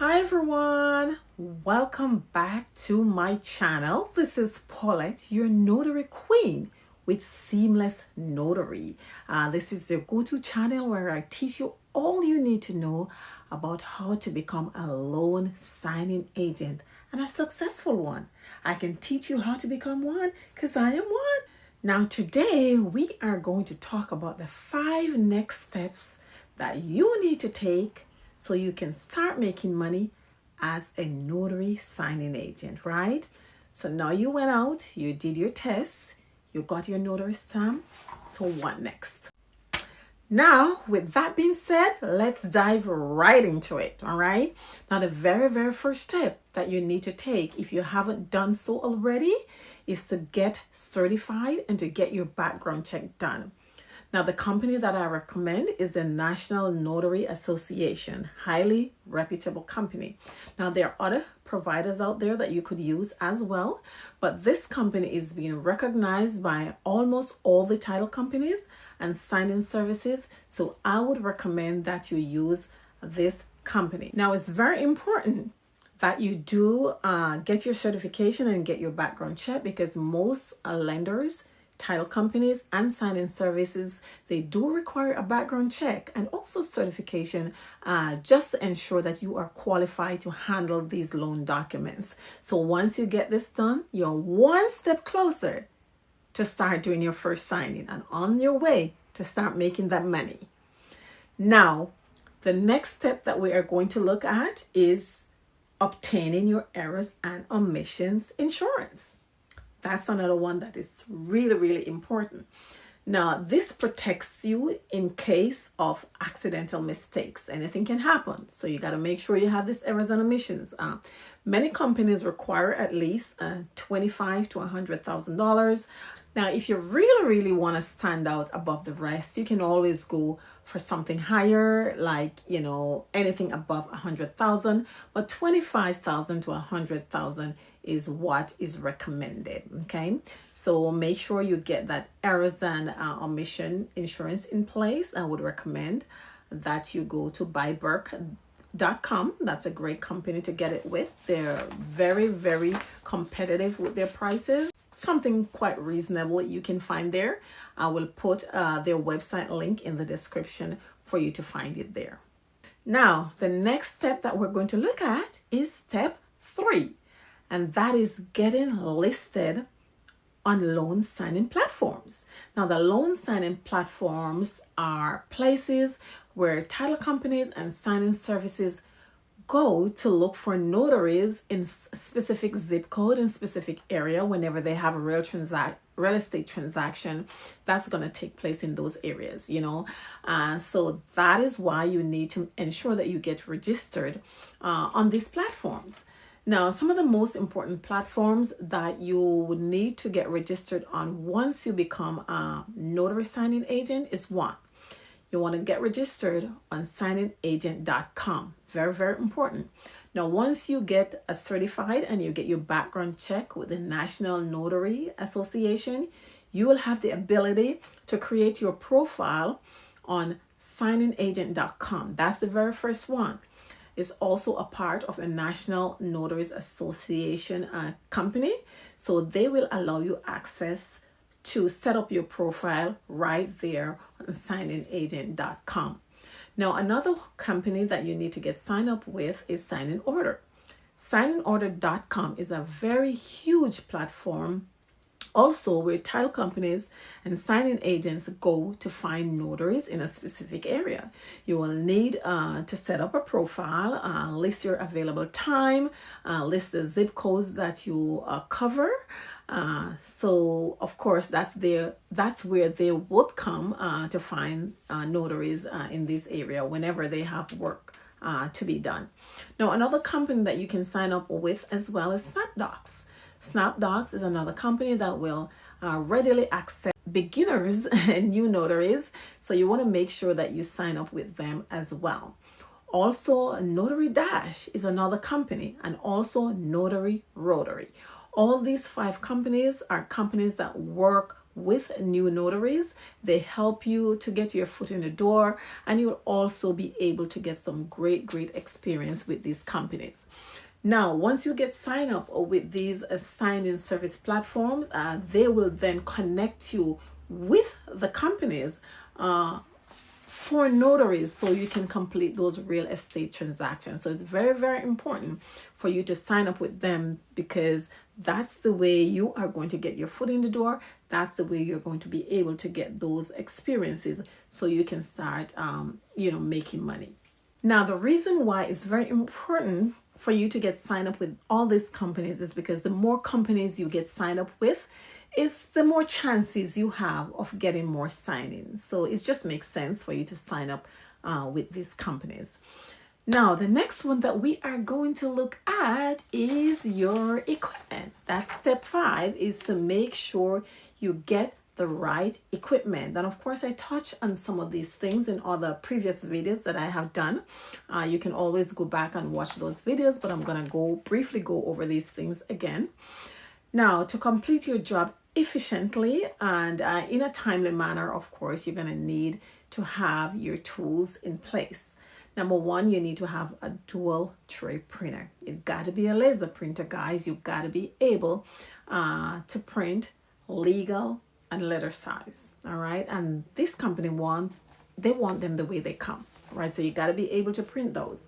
Hi everyone, welcome back to my channel. This is Paulette, your notary queen with Seamless Notary. This is your go-to channel where I teach you all you need to know about how to become a loan signing agent and a successful one. I can teach you how to become one because I am one. Now today we are going to talk about the 5 next steps that you need to take so you can start making money as a notary signing agent, right? So now you went out, you did your tests, you got your notary stamp. So what next? Now, with that being said, let's dive right into it, all right? Now, the very first step that you need to take, if you haven't done so already, is to get certified and to get your background check done. Now, the company that I recommend is the National Notary Association, highly reputable company. Now, there are other providers out there that you could use as well, but this company is being recognized by almost all the title companies and signing services. So I would recommend that you use this company. Now, it's very important that you do get your certification and get your background check because most lenders, title companies and signing services, they do require a background check and also certification just to ensure that you are qualified to handle these loan documents. So once you get this done, you're one step closer to start doing your first signing and on your way to start making that money. Now, the next step that we are going to look at is obtaining your errors and omissions insurance. That's another one that is really important. Now, this protects you in case of accidental mistakes. Anything can happen. So you got to make sure you have this errors and omissions. Many companies require at least $25,000 to $100,000. Now, if you really want to stand out above the rest, you can always go for something higher, like, anything above 100,000, but 25,000 to 100,000 is what is recommended. Okay, so make sure you get that errors and omission insurance in place. I would recommend that you go to buyburke.com. That's a great company to get it with. They're very competitive with their prices. Something quite reasonable you can find there. I will put their website link in the description for you to find it there. Now, the next step that we're going to look at is step 3, and that is getting listed on loan signing platforms. Now, the loan signing platforms are places where title companies and signing services go to look for notaries in specific zip code in specific area whenever they have a real estate transaction that's going to take place in those areas, so that is why you need to ensure that you get registered on these platforms. Now, some of the most important platforms that you would need to get registered on once you become a notary signing agent is one. You want to get registered on signingagent.com. Very important. Now, once you get certified and you get your background check with the National Notary Association, you will have the ability to create your profile on signingagent.com. That's the very first one. It's also a part of the National Notaries Association company. So they will allow you access to set up your profile right there on signingagent.com. Now, another company that you need to get signed up with is Signing Order. Signingorder.com is a very huge platform also where title companies and signing agents go to find notaries in a specific area. You will need to set up a profile, list your available time, list the zip codes that you cover. So of course that's where they would come to find notaries in this area whenever they have work to be done. Now, another company that you can sign up with as well is SnapDocs. SnapDocs is another company that will readily accept beginners and new notaries. So you want to make sure that you sign up with them as well. Also, Notary Dash is another company, and also Notary Rotary. All these 5 companies are companies that work with new notaries. They help you to get your foot in the door, and you'll also be able to get some great experience with these companies. Now, once you get signed up with these signing service platforms, they will then connect you with the companies for notaries so you can complete those real estate transactions. So it's very important for you to sign up with them, because that's the way you are going to get your foot in the door. That's the way you're going to be able to get those experiences so you can start making money. Now, the reason why it's very important for you to get signed up with all these companies is because the more companies you get signed up with, is the more chances you have of getting more signings. So it just makes sense for you to sign up with these companies. Now, the next one that we are going to look at is your equipment. That's step 5, is to make sure you get the right equipment. And of course, I touch on some of these things in other previous videos that I have done. You can always go back and watch those videos, but I'm going to briefly go over these things again. Now, to complete your job efficiently and in a timely manner, of course, you're going to need to have your tools in place. Number 1, you need to have a dual tray printer. You've got to be a laser printer, guys. You've got to be able to print legal and letter size. All right. And this company they want them the way they come. Right. So you got to be able to print those.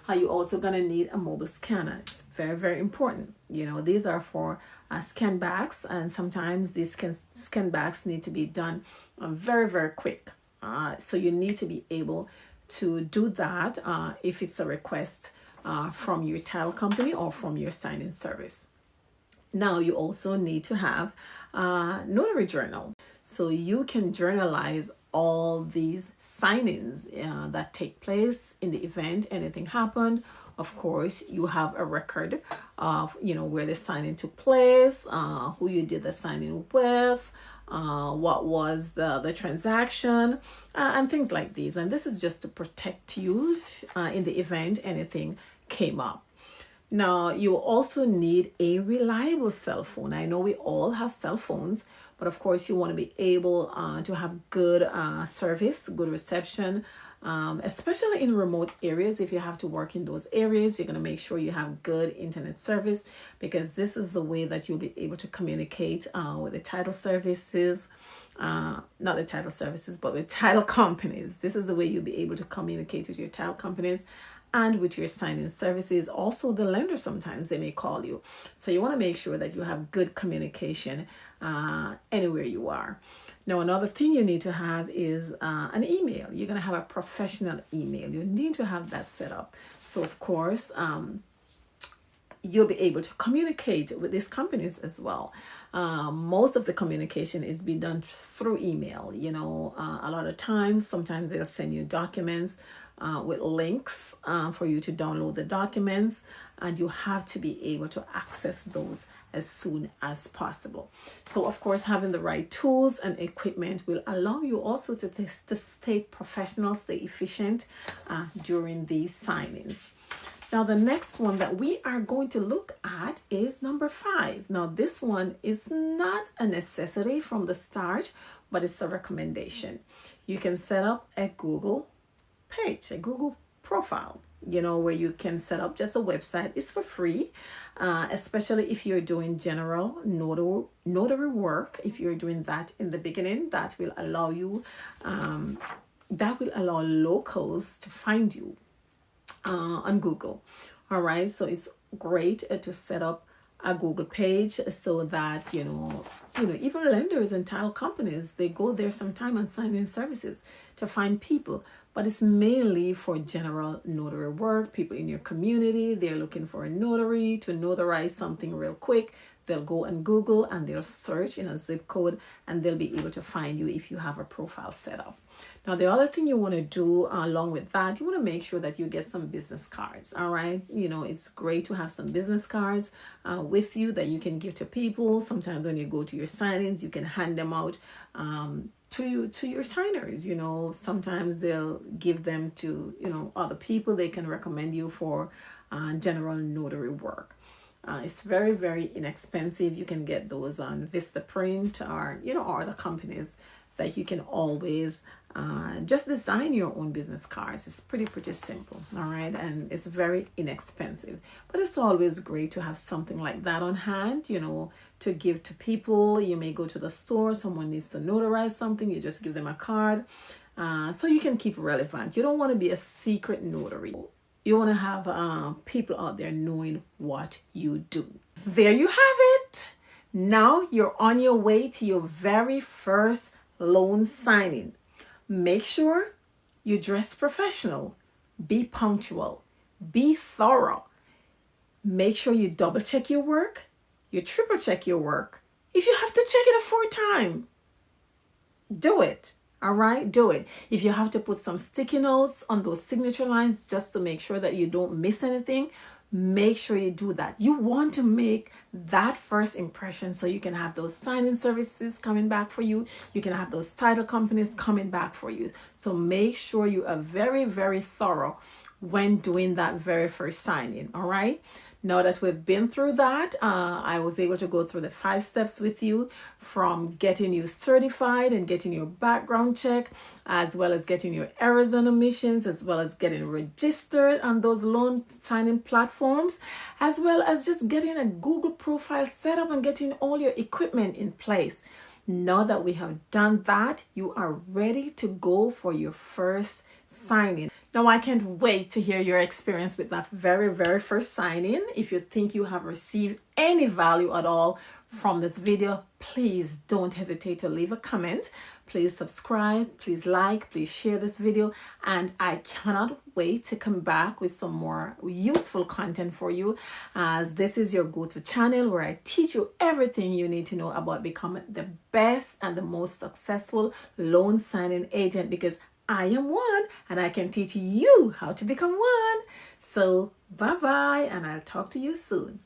You're also going to need a mobile scanner. It's very important. These are for scan backs, and sometimes these scan backs need to be done very quick. So you need to be able to do that if it's a request from your title company or from your signing service. Now, you also need to have a notary journal, so you can journalize all these signings that take place in the event anything happened. Of course, you have a record of where the signing took place, who you did the signing with, what was the transaction, and things like these. And this is just to protect you in the event anything came up. Now, you also need a reliable cell phone. I know we all have cell phones, but of course you want to be able to have good service, good reception, especially in remote areas. If you have to work in those areas, you're going to make sure you have good internet service, because this is the way that you'll be able to communicate with the title services, not the title services, but with title companies. This is the way you'll be able to communicate with your title companies and with your signing services. Also, the lender, sometimes they may call you. So you want to make sure that you have good communication anywhere you are. Now, another thing you need to have is an email. You're going to have a professional email. You need to have that set up. So, of course, you'll be able to communicate with these companies as well. Most of the communication is being done through email. A lot of times, sometimes they'll send you documents with links for you to download the documents, and you have to be able to access those as soon as possible. So, of course, having the right tools and equipment will allow you also to stay professional, stay efficient during these signings. Now, the next one that we are going to look at is number 5. Now, this one is not a necessity from the start, but it's a recommendation. You can set up a Google page, a Google profile, where you can set up just a website. It's for free, especially if you're doing general notary work. If you're doing that in the beginning, that will allow locals to find you on Google. All right, so it's great to set up a Google page so that even lenders and title companies, they go there sometime on signing services to find people. But it's mainly for general notary work. People in your community, they're looking for a notary to notarize something real quick. They'll go on Google and they'll search in a zip code, and they'll be able to find you if you have a profile set up. Now, the other thing you want to do along with that, you want to make sure that you get some business cards. All right. It's great to have some business cards with you that you can give to people. Sometimes when you go to your signings, you can hand them out to your signers. Sometimes they'll give them to other people. They can recommend you for general notary work. It's very, very inexpensive. You can get those on Vistaprint or, or other companies that you can always just design your own business cards. It's pretty simple, all right? And it's very inexpensive. But it's always great to have something like that on hand, to give to people. You may go to the store, someone needs to notarize something, you just give them a card. So you can keep relevant. You don't want to be a secret notary. You want to have people out there knowing what you do. There you have it. Now you're on your way to your very first loan signing. Make sure you dress professional, be punctual, be thorough. Make sure you double check your work, you triple check your work. If you have to check it a fourth time, do it. All right, do it. If you have to put some sticky notes on those signature lines just to make sure that you don't miss anything, make sure you do that. You want to make that first impression so you can have those signing services coming back for you. You can have those title companies coming back for you. So make sure you are very thorough when doing that very first signing. All right. Now that we've been through that, I was able to go through the 5 steps with you, from getting you certified and getting your background check, as well as getting your errors and omissions, as well as getting registered on those loan signing platforms, as well as just getting a Google profile set up and getting all your equipment in place. Now that we have done that, you are ready to go for your first signing. Now, I can't wait to hear your experience with that very first signing. If you think you have received any value at all from this video, please don't hesitate to leave a comment. Please subscribe, please like, please share this video. And I cannot wait to come back with some more useful content for you, as this is your go-to channel where I teach you everything you need to know about becoming the best and the most successful loan signing agent, because I am one and I can teach you how to become one. So bye-bye, and I'll talk to you soon.